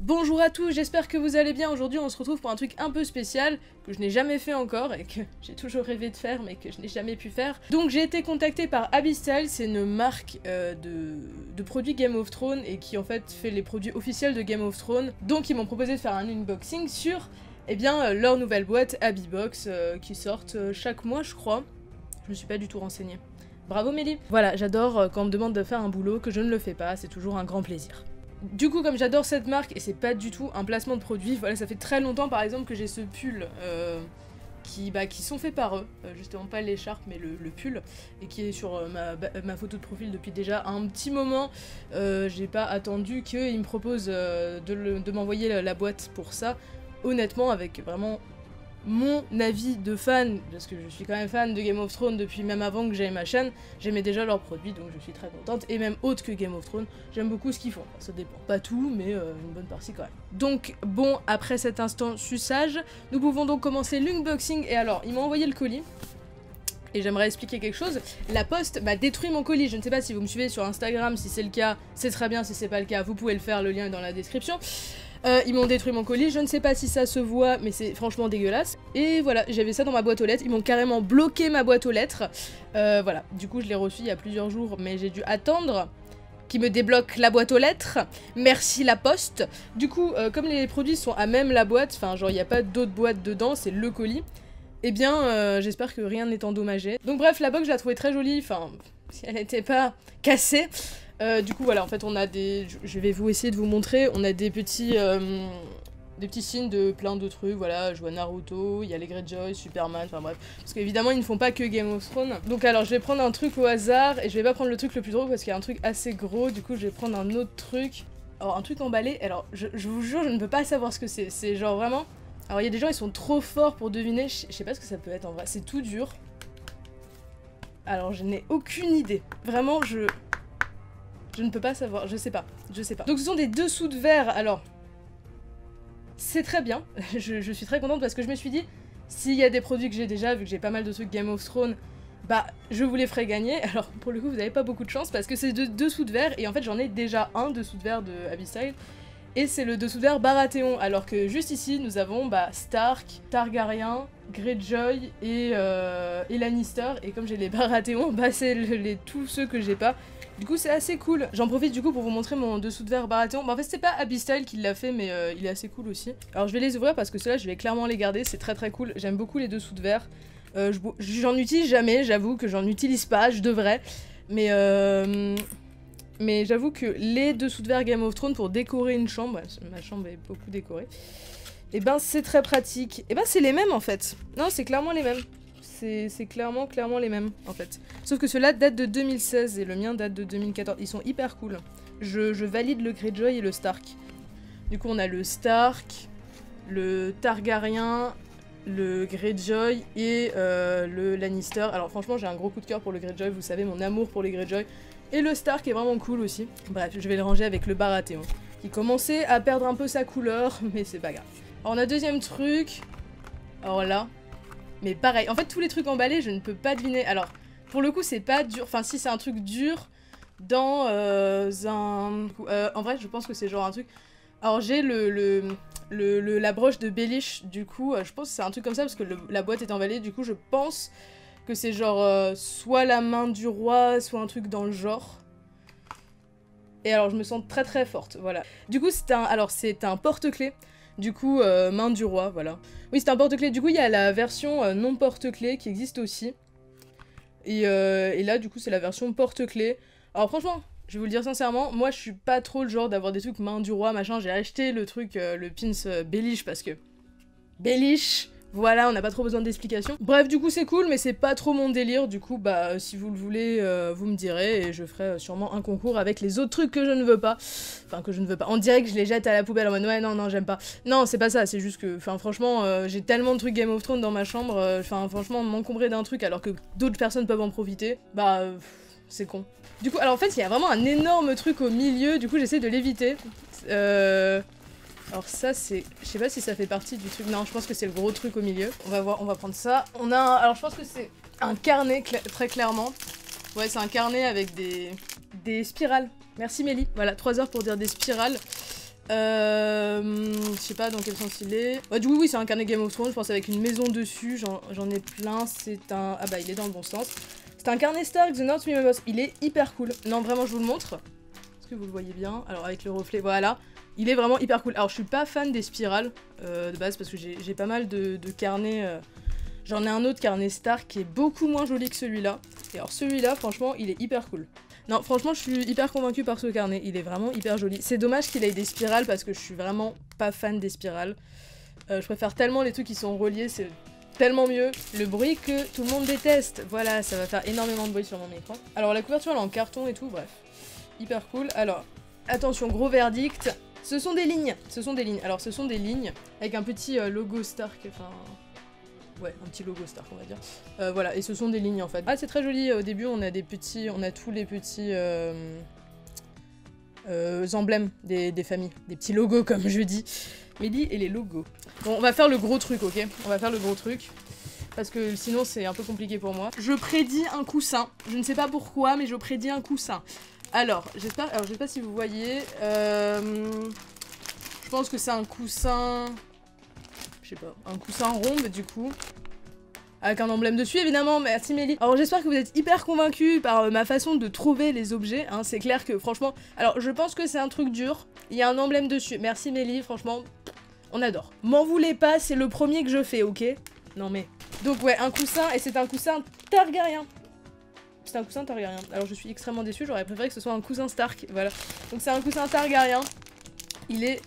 Bonjour à tous, j'espère que vous allez bien. Aujourd'hui on se retrouve pour un truc un peu spécial que je n'ai jamais fait encore et que j'ai toujours rêvé de faire mais que je n'ai jamais pu faire. Donc j'ai été contactée par Abyssstyle, c'est une marque de produits Game of Thrones et qui en fait fait les produits officiels de Game of Thrones. Donc ils m'ont proposé de faire un unboxing sur leur nouvelle boîte Abbybox qui sortent chaque mois je crois. Je me suis pas du tout renseignée. Bravo Mélie. Voilà, j'adore quand on me demande de faire un boulot que je ne le fais pas, c'est toujours un grand plaisir. Du coup, comme j'adore cette marque, et c'est pas du tout un placement de produit, voilà, ça fait très longtemps par exemple que j'ai ce pull qui sont faits par eux, justement pas l'écharpe mais le pull, et qui est sur ma photo de profil depuis déjà un petit moment. J'ai pas attendu qu'ils me proposent de m'envoyer la boîte pour ça, honnêtement, avec vraiment mon avis de fan, parce que je suis quand même fan de Game of Thrones depuis même avant que j'aie ma chaîne, j'aimais déjà leurs produits donc je suis très contente, et même autre que Game of Thrones, j'aime beaucoup ce qu'ils font, ça dépend, pas tout mais une bonne partie quand même. Donc bon, après cet instant suçage, nous pouvons donc commencer l'unboxing, et alors ils m'ont envoyé le colis, et j'aimerais expliquer quelque chose. La poste m'a détruit mon colis, je ne sais pas si vous me suivez sur Instagram, si c'est le cas, c'est très bien, si c'est pas le cas, vous pouvez le faire, le lien est dans la description. Ils m'ont détruit mon colis, je ne sais pas si ça se voit, mais c'est franchement dégueulasse. Et voilà, j'avais ça dans ma boîte aux lettres, ils m'ont carrément bloqué ma boîte aux lettres. Voilà, du coup je l'ai reçu il y a plusieurs jours, mais j'ai dû attendre qu'ils me débloquent la boîte aux lettres. Merci la poste. Du coup, comme les produits sont à même la boîte, enfin genre il n'y a pas d'autres boîtes dedans, c'est le colis, eh bien j'espère que rien n'est endommagé. Donc bref, la box je la trouvais très jolie, enfin si elle n'était pas cassée. Du coup voilà, en fait on a des... Je vais essayer de vous montrer, on a des petits signes de plein de trucs, voilà, je vois Naruto, il y a les Greyjoy, Superman, enfin bref. Parce qu'évidemment ils ne font pas que Game of Thrones. Donc alors je vais prendre un truc au hasard, et je vais pas prendre le truc le plus drôle parce qu'il y a un truc assez gros, du coup je vais prendre un autre truc. Alors un truc emballé, alors je vous jure je ne peux pas savoir ce que c'est genre vraiment... Alors il y a des gens ils sont trop forts pour deviner, je sais pas ce que ça peut être en vrai, c'est tout dur. Alors je n'ai aucune idée, vraiment je ne peux pas savoir, je sais pas. Donc ce sont des dessous de verre, alors... C'est très bien, je suis très contente parce que je me suis dit, s'il y a des produits que j'ai déjà, vu que j'ai pas mal de trucs Game of Thrones, bah je vous les ferai gagner. Alors pour le coup vous avez pas beaucoup de chance parce que c'est dessous de verre, et en fait j'en ai déjà un dessous de verre de Abyssstyle, et c'est le dessous de verre Baratheon, alors que juste ici nous avons Stark, Targaryen, Greyjoy et Lannister, et comme j'ai les Baratheon, c'est tous ceux que j'ai pas. Du coup c'est assez cool. J'en profite du coup pour vous montrer mon dessous de verre Baratheon. En fait c'est pas Abyssstyle qui l'a fait, mais il est assez cool aussi. Alors je vais les ouvrir parce que ceux-là je vais clairement les garder, c'est très cool. J'aime beaucoup les dessous de verre. J'en utilise jamais, j'avoue que j'en utilise pas, je devrais. Mais j'avoue que les dessous de verre Game of Thrones pour décorer une chambre, ma chambre est beaucoup décorée, et ben c'est très pratique. Et ben c'est les mêmes en fait. Non, c'est clairement les mêmes. C'est clairement les mêmes en fait. Sauf que ceux-là datent de 2016 et le mien date de 2014. Ils sont hyper cool. Je valide le Greyjoy et le Stark. Du coup on a le Stark, le Targaryen, le Greyjoy et le Lannister. Alors franchement j'ai un gros coup de cœur pour le Greyjoy, vous savez mon amour pour les Greyjoy. Et le Stark est vraiment cool aussi. Bref, je vais le ranger avec le Baratheon, qui commençait à perdre un peu sa couleur, mais c'est pas grave. Alors on a deuxième truc. Alors là... Mais pareil, en fait tous les trucs emballés je ne peux pas deviner. Alors pour le coup c'est pas dur, enfin si c'est un truc dur dans en vrai je pense que c'est genre un truc... Alors j'ai la broche de Baelish, du coup je pense que c'est un truc comme ça parce que la boîte est emballée, du coup je pense que c'est genre soit la main du roi, soit un truc dans le genre. Et alors je me sens très forte, voilà. Du coup c'est un porte-clés. Du coup, main du roi, voilà. Oui, c'est un porte-clés. Du coup, il y a la version non porte-clés qui existe aussi. Et là, du coup, c'est la version porte-clés. Alors franchement, je vais vous le dire sincèrement, moi, je suis pas trop le genre d'avoir des trucs main du roi, machin. J'ai acheté le truc, le pins Baelish, parce que... Baelish, voilà, on n'a pas trop besoin d'explications. Bref, du coup, c'est cool, mais c'est pas trop mon délire. Du coup, si vous le voulez, vous me direz, et je ferai sûrement un concours avec les autres trucs que je ne veux pas. Enfin, que je ne veux pas. On dirait que je les jette à la poubelle en mode, ouais, non, j'aime pas. Non, c'est pas ça, c'est juste que, enfin, franchement, j'ai tellement de trucs Game of Thrones dans ma chambre, enfin, franchement, m'encombrer d'un truc alors que d'autres personnes peuvent en profiter, c'est con. Du coup, alors en fait, il y a vraiment un énorme truc au milieu, du coup, j'essaie de l'éviter. Alors ça c'est... Je sais pas si ça fait partie du truc... Non, je pense que c'est le gros truc au milieu. On va voir, on va prendre ça. On a un... Alors je pense que c'est un carnet, très clairement. Ouais, c'est un carnet avec des spirales. Merci Mélie. Voilà, 3 heures pour dire des spirales. Je sais pas dans quel sens il est. Ouais, du coup, oui, c'est un carnet Game of Thrones, je pense, avec une maison dessus. J'en ai plein. C'est un. Ah bah, il est dans le bon sens. C'est un carnet Stark, The North Be My Boss. Il est hyper cool. Non, vraiment, je vous le montre. Est-ce que vous le voyez bien? Alors, avec le reflet, voilà. Il est vraiment hyper cool. Alors, je suis pas fan des spirales de base parce que j'ai pas mal de carnets. J'en ai un autre carnet Stark qui est beaucoup moins joli que celui-là. Et alors, celui-là, franchement, il est hyper cool. Non, franchement, je suis hyper convaincue par ce carnet. Il est vraiment hyper joli. C'est dommage qu'il ait des spirales parce que je suis vraiment pas fan des spirales. Je préfère tellement les trucs qui sont reliés, c'est tellement mieux. Le bruit que tout le monde déteste. Voilà, ça va faire énormément de bruit sur mon écran. Alors, la couverture, elle est en carton et tout, bref. Hyper cool. Alors, attention, gros verdict. Ce sont des lignes. Ce sont des lignes. Alors, ce sont des lignes avec un petit logo Stark, enfin... Ouais, un petit logo Stark, on va dire. Voilà, et ce sont des lignes en fait. Ah, c'est très joli. Au début, on a des petits, on a tous les petits emblèmes des familles, des petits logos comme je dis. Mélie et les logos. Bon, on va faire le gros truc, ok? On va faire le gros truc. Parce que sinon, c'est un peu compliqué pour moi. Je prédis un coussin. Je ne sais pas pourquoi, mais je prédis un coussin. Alors, j'espère. Alors, je sais pas si vous voyez. Je pense que c'est un coussin. Je sais pas, un coussin rond, mais du coup, avec un emblème dessus, évidemment, merci Mélie. Alors j'espère que vous êtes hyper convaincus par ma façon de trouver les objets, hein. C'est clair que, franchement, alors je pense que c'est un truc dur, il y a un emblème dessus, merci Mélie, franchement, on adore. M'en voulez pas, c'est le premier que je fais, ok? Non mais... Donc ouais, un coussin, et c'est un coussin Targaryen. C'est un coussin Targaryen, alors je suis extrêmement déçue, j'aurais préféré que ce soit un coussin Stark, voilà. Donc c'est un coussin Targaryen, il est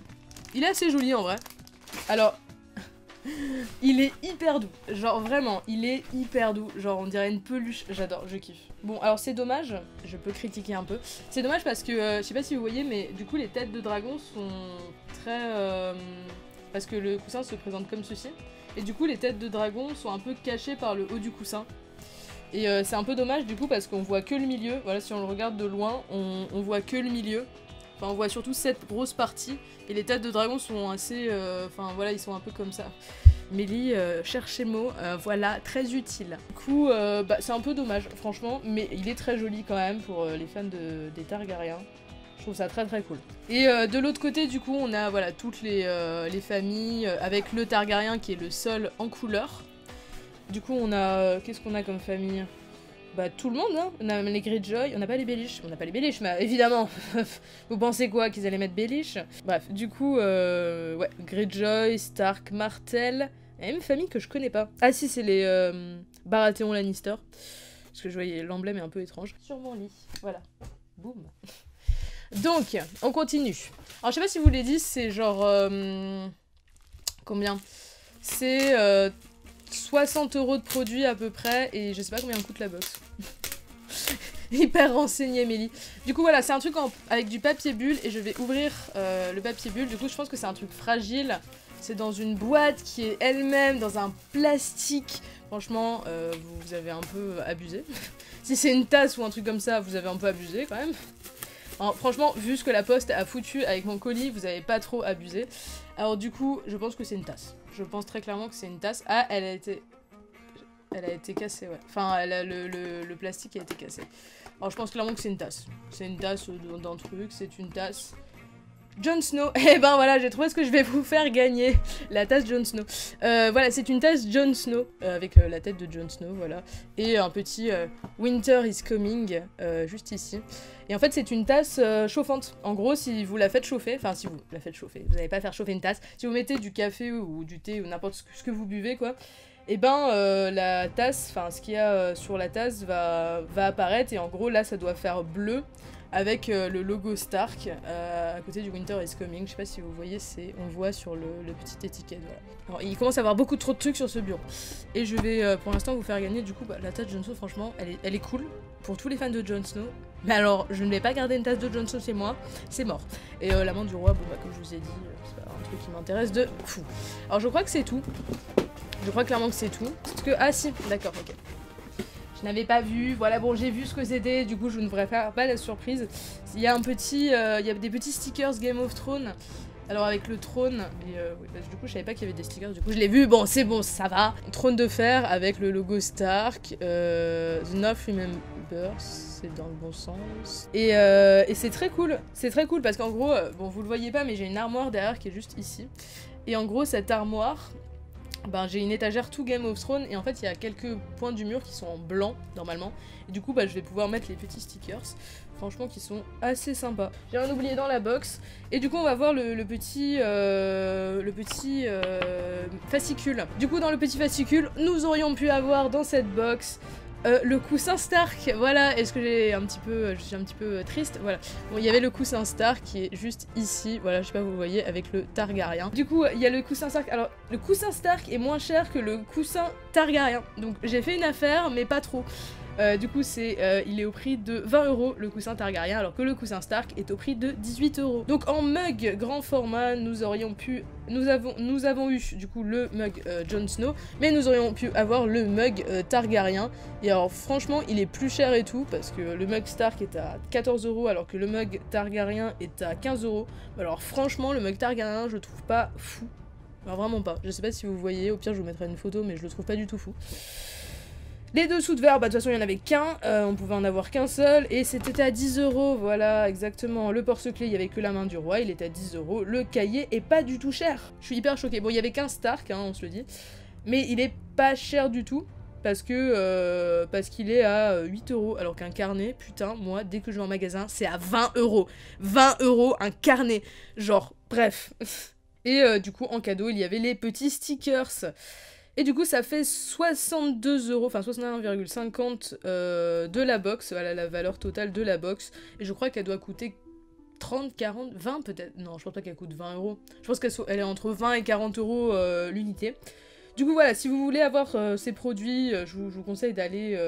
assez joli en vrai. Alors... Il est hyper doux, genre vraiment, il est hyper doux, genre on dirait une peluche, j'adore, je kiffe. Bon, alors c'est dommage, je peux critiquer un peu, c'est dommage parce que, je sais pas si vous voyez, mais du coup les têtes de dragon sont très... parce que le coussin se présente comme ceci, et du coup les têtes de dragon sont un peu cachées par le haut du coussin. Et c'est un peu dommage du coup parce qu'on voit que le milieu, voilà, si on le regarde de loin, on voit que le milieu. Enfin, on voit surtout cette grosse partie, et les têtes de dragon sont assez... Enfin, voilà, ils sont un peu comme ça. Mélie cherche ses mots, voilà, très utile. Du coup, bah, c'est un peu dommage, franchement, mais il est très joli quand même pour les fans des Targaryens. Je trouve ça très très cool. Et de l'autre côté, du coup, on a voilà, toutes les familles, avec le Targaryen qui est le seul en couleur. Du coup, on a... Qu'est-ce qu'on a comme famille ? Bah tout le monde, hein. On a les Greyjoy, on n'a pas les Baelish. On n'a pas les Baelish, mais évidemment. Vous pensez quoi, qu'ils allaient mettre Baelish? Bref, du coup, ouais, Greyjoy, Stark, Martell. Il y a même une famille que je connais pas. Ah si, c'est les Baratheon Lannister. Parce que je voyais l'emblème est un peu étrange. Sur mon lit, voilà. Boum. Donc, on continue. Alors je sais pas si vous l'avez dit, c'est genre... combien? C'est... 60 € de produits à peu près, et je sais pas combien coûte la box. Hyper renseigné Mélie. Du coup voilà, c'est un truc avec du papier bulle, et je vais ouvrir le papier bulle. Du coup je pense que c'est un truc fragile. C'est dans une boîte qui est elle-même dans un plastique. Franchement, vous avez un peu abusé. Si c'est une tasse ou un truc comme ça, vous avez un peu abusé quand même. Alors, franchement, vu ce que la poste a foutu avec mon colis, vous avez pas trop abusé. Alors du coup, je pense que c'est une tasse. Je pense très clairement que c'est une tasse. Ah, elle a été cassée, ouais. Enfin, le plastique a été cassé. Alors je pense clairement que c'est une tasse. C'est une tasse d'un truc, c'est une tasse... Jon Snow. Eh ben voilà, j'ai trouvé ce que je vais vous faire gagner. La tasse Jon Snow. Voilà, c'est une tasse Jon Snow, avec la tête de Jon Snow, voilà. Et un petit Winter is coming, juste ici. Et en fait, c'est une tasse chauffante. En gros, si vous la faites chauffer, enfin si vous la faites chauffer, vous n'allez pas faire chauffer une tasse. Si vous mettez du café ou du thé ou n'importe ce que vous buvez, quoi, et ben la tasse, enfin ce qu'il y a sur la tasse va apparaître. Et en gros, là, ça doit faire bleu. Avec le logo Stark à côté du Winter is Coming. Je sais pas si vous voyez, on voit sur le petit étiquette. Voilà. Alors, il commence à y avoir beaucoup trop de trucs sur ce bureau. Et je vais pour l'instant vous faire gagner du coup la tasse Jon Snow. Franchement, elle est cool pour tous les fans de Jon Snow. Mais alors, je ne vais pas garder une tasse de Jon Snow chez moi, c'est mort. Et l'amant du roi, bon bah comme je vous ai dit, c'est pas un truc qui m'intéresse de fou. Alors je crois que c'est tout. Je crois clairement que c'est tout. Parce que, ah si, d'accord, ok. Je n'avais pas vu, voilà, bon j'ai vu ce que c'était, du coup je ne devrais faire pas la surprise. Il y a un petit, il y a des petits stickers Game of Thrones Alors avec le trône, et oui, parce que du coup je savais pas qu'il y avait des stickers, du coup je l'ai vu, bon c'est bon, ça va. Trône de fer avec le logo Stark, The North Remembers, c'est dans le bon sens. Et c'est très cool parce qu'en gros, bon vous le voyez pas mais j'ai une armoire derrière qui est juste ici. Et en gros cette armoire, ben, j'ai une étagère tout Game of Thrones et en fait il y a quelques points du mur qui sont en blanc normalement. Et du coup bah, je vais pouvoir mettre les petits stickers. Franchement qui sont assez sympas. J'ai rien oublié dans la box. Et du coup on va voir le petit fascicule. Du coup dans le petit fascicule, nous aurions pu avoir dans cette box le coussin Stark. Voilà, est-ce que je suis un petit peu triste. Voilà. Bon, il y avait le coussin Stark qui est juste ici. Voilà, je sais pas vous le voyez avec le Targaryen. Du coup, il y a le coussin Stark. Alors, le coussin Stark est moins cher que le coussin Targaryen. Donc j'ai fait une affaire, mais pas trop. Du coup, il est au prix de 20 € le coussin Targaryen, alors que le coussin Stark est au prix de 18 €. Donc en mug grand format, nous avons eu du coup le mug Jon Snow, mais nous aurions pu avoir le mug Targaryen. Et alors franchement, il est plus cher et tout, parce que le mug Stark est à 14 € alors que le mug Targaryen est à 15 €. Alors franchement, le mug Targaryen, je le trouve pas fou. Alors vraiment pas. Je sais pas si vous voyez, au pire je vous mettrai une photo, mais je le trouve pas du tout fou. Les dessous de verre, bah de toute façon il n'y en avait qu'un, on pouvait en avoir qu'un seul, et c'était à 10 €, voilà, exactement. Le porte-clés, il n'y avait que la main du roi, il était à 10 €. Le cahier est pas du tout cher. Je suis hyper choquée. Bon, il y avait qu'un Stark, hein, on se le dit, mais il est pas cher du tout, parce qu'il est à 8 €, alors qu'un carnet, putain, moi, dès que je vais en magasin, c'est à 20 €. 20 € un carnet, genre, bref. Et du coup, en cadeau, il y avait les petits stickers. Et du coup ça fait 62 €, enfin 61,50 de la box, voilà la valeur totale de la box. Et je crois qu'elle doit coûter 30, 40, 20 peut-être. Non, je pense pas qu'elle coûte 20 €. Je pense qu'elle est entre 20 et 40 € l'unité. Du coup voilà, si vous voulez avoir ces produits, je vous conseille d'aller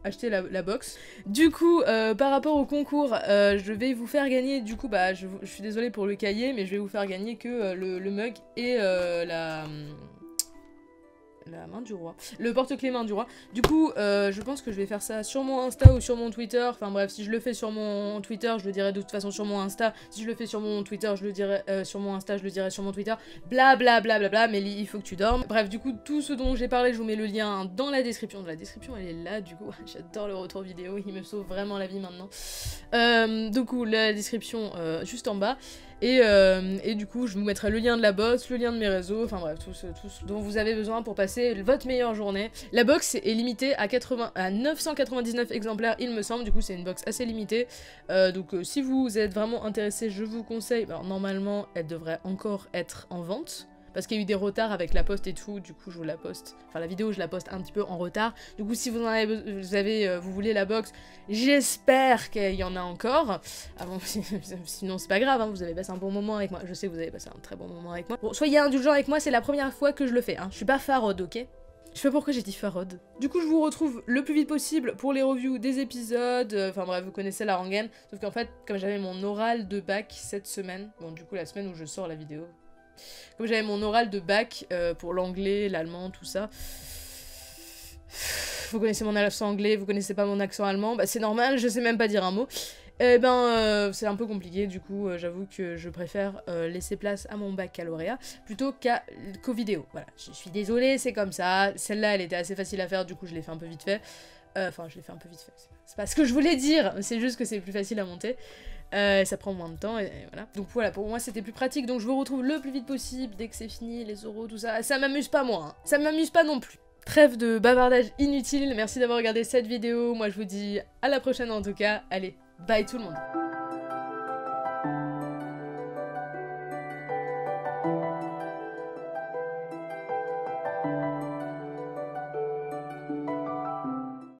acheter la box. Du coup, par rapport au concours, je vais vous faire gagner, du coup bah je suis désolée pour le cahier, mais je vais vous faire gagner que le mug et la main du roi. Le porte-clés main du roi. Du coup, je pense que je vais faire ça sur mon Insta ou sur mon Twitter. Enfin bref, si je le fais sur mon Twitter, je le dirai de toute façon sur mon Insta. Si je le fais sur mon Twitter, je le dirai sur mon Insta, je le dirai sur mon Twitter. Bla bla bla bla bla, mais il faut que tu dormes. Bref, du coup, tout ce dont j'ai parlé, je vous mets le lien dans la description. La description, elle est là, du coup. J'adore le retour vidéo, il me sauve vraiment la vie maintenant. Du coup, la description juste en bas. Et du coup, je vous mettrai le lien de la box, le lien de mes réseaux, enfin bref, tout ce dont vous avez besoin pour passer votre meilleure journée. La box est limitée à 999 exemplaires, il me semble, du coup c'est une box assez limitée. Donc si vous êtes vraiment intéressé, je vous conseille, alors normalement elle devrait encore être en vente. Parce qu'il y a eu des retards avec la poste et tout, du coup je vous la poste, enfin la vidéo je la poste un petit peu en retard. Du coup si vous voulez la box, j'espère qu'il y en a encore. Avant, sinon c'est pas grave, hein, vous avez passé un bon moment avec moi. Je sais que vous avez passé un très bon moment avec moi. Bon, soyez indulgents avec moi, c'est la première fois que je le fais, hein. Je suis pas faraude, ok? Je sais pas pourquoi j'ai dit faraude. Du coup je vous retrouve le plus vite possible pour les reviews des épisodes, enfin bref vous connaissez la rengaine. Sauf qu'en fait comme j'avais mon oral de bac cette semaine, bon du coup la semaine où je sors la vidéo, comme j'avais mon oral de bac pour l'anglais, l'allemand, tout ça. Vous connaissez mon accent anglais, vous connaissez pas mon accent allemand, bah c'est normal, je sais même pas dire un mot. Et c'est un peu compliqué, du coup j'avoue que je préfère laisser place à mon baccalauréat plutôt qu'aux vidéos. Voilà, je suis désolée, c'est comme ça. Celle-là elle était assez facile à faire, du coup je l'ai fait un peu vite fait. Enfin je l'ai fait un peu vite fait, c'est pas ce que je voulais dire, c'est juste que c'est plus facile à monter. Ça prend moins de temps et voilà. Donc voilà, pour moi c'était plus pratique, donc je vous retrouve le plus vite possible dès que c'est fini, les oraux, tout ça. Ça m'amuse pas moi, hein. Ça m'amuse pas non plus. Trêve de bavardage inutile, merci d'avoir regardé cette vidéo. Moi je vous dis à la prochaine en tout cas. Allez, bye tout le monde.